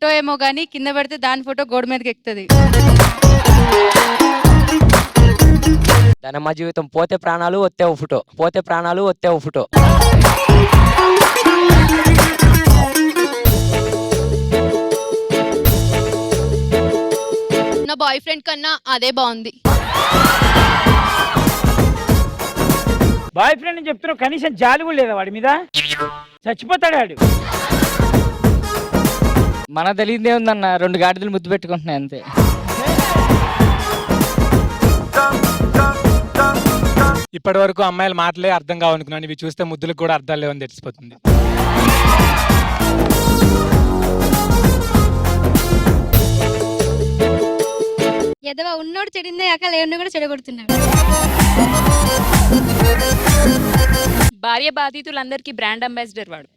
Photo ఏమో గానీ కింద పడితే దాని ఫోటో గోడ మీదకి ఎక్కుతుంది. ధనమ్మ జీవితం పోతే ప్రాణాలు వస్తే ఓ ఫోటో, పోతే ప్రాణాలు వస్తే ఓ ఫోటో. నా బాయ్ ఫ్రెండ్ కన్నా అదే బాగుంది. బాయ్ ఫ్రెండ్ అని చెప్తున్నావు, కనీసం జాలి కూడా లేదా వాడి మీద? చచ్చిపోతాడు వాడు. మన తెలియదే ఉందన్న, 2 గాడిదలు ముద్దు పెట్టుకుంటున్నాయి అంతే. ఇప్పటి వరకు అమ్మాయిల మాటలే అర్థం కావనుకున్నాను, ఇవి చూస్తే ముద్దులకు కూడా అర్థాలు లేవని తెలిసిపోతుంది. ఎదవ ఉన్నోడు చెడిందే కాక లేని కూడా చెడగొడుతున్నాడు. భార్య బాధితులందరికీ బ్రాండ్ అంబాసిడర్ వాడు.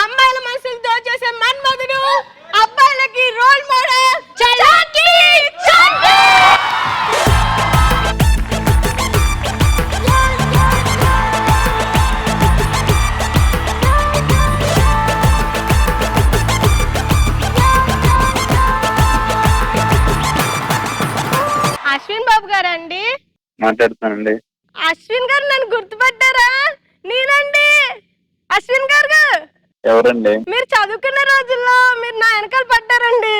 అమ్మాయిల మనసులు దోచేసే మన్మధుడు, అబ్బాయిలకి రోల్ మోడల్ చలాకీ చాంపి. అశ్విన్ బాబు గారండి మాట్లాడుతానండి. అశ్విన్ గారు నన్ను గుర్తుపట్టారా? నేనండి అశ్విన్ గారు. ఎవరండి? మీరు చదువుకున్న రోజుల్లో మీరు నా వెనకాల పడ్డారండి.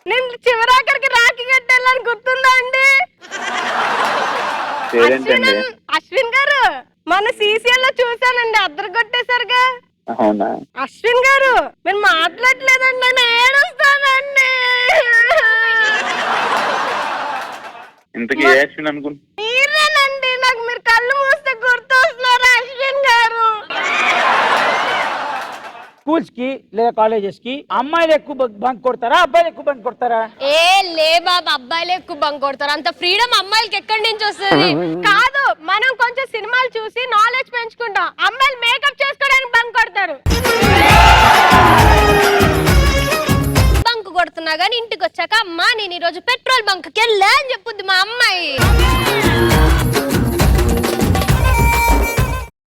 నేను చివరాఖరికి రాఖీ కట్టాలని గుర్తుందా అండి? అశ్విన్ గారు మన సీసీఎల్ లో చూసానండి, అద్దరు కొట్టేశారుగా. అవునా? అశ్విన్ గారు మీరు మాట్లాడలేదండి, నేను ఏడుస్తానండి. ఇంతకీ అశ్విన్ అనుకుంటా. మీరేనండి, నాకు మీరు కళ్ళు మూస్తే గుర్తొస్తున్నారు అశ్విన్ గారు. స్కూల్స్ కి లేదా కాలేజెస్ కి అమ్మాయిలు ఎక్కువ బంక్ కొడతారా, అబ్బాయిలు ఎక్కువ బంక్ కొడతారా? ఏ లే బాబు, అబ్బాయిలు ఎక్కువ బంక్ కొడతారు. అంత ఫ్రీడమ్ అమ్మాయిలకి ఎక్కడి నుంచి వస్తుంది? కాదు, మనం కొంచెం సినిమాలు చూసి నాలెడ్జ్ పెంచుకుంటాం. అమ్మాయిలు మేకప్ చేసుకోవడానికి బంక్ కొడతారు. బంక్ కొడుతున్నా గానీ ఇంటికి వచ్చాక అమ్మా నేను ఈ రోజు పెట్రోల్ బంక్ కి వెళ్ళా అని చెప్పుద్ది మా అమ్మాయి.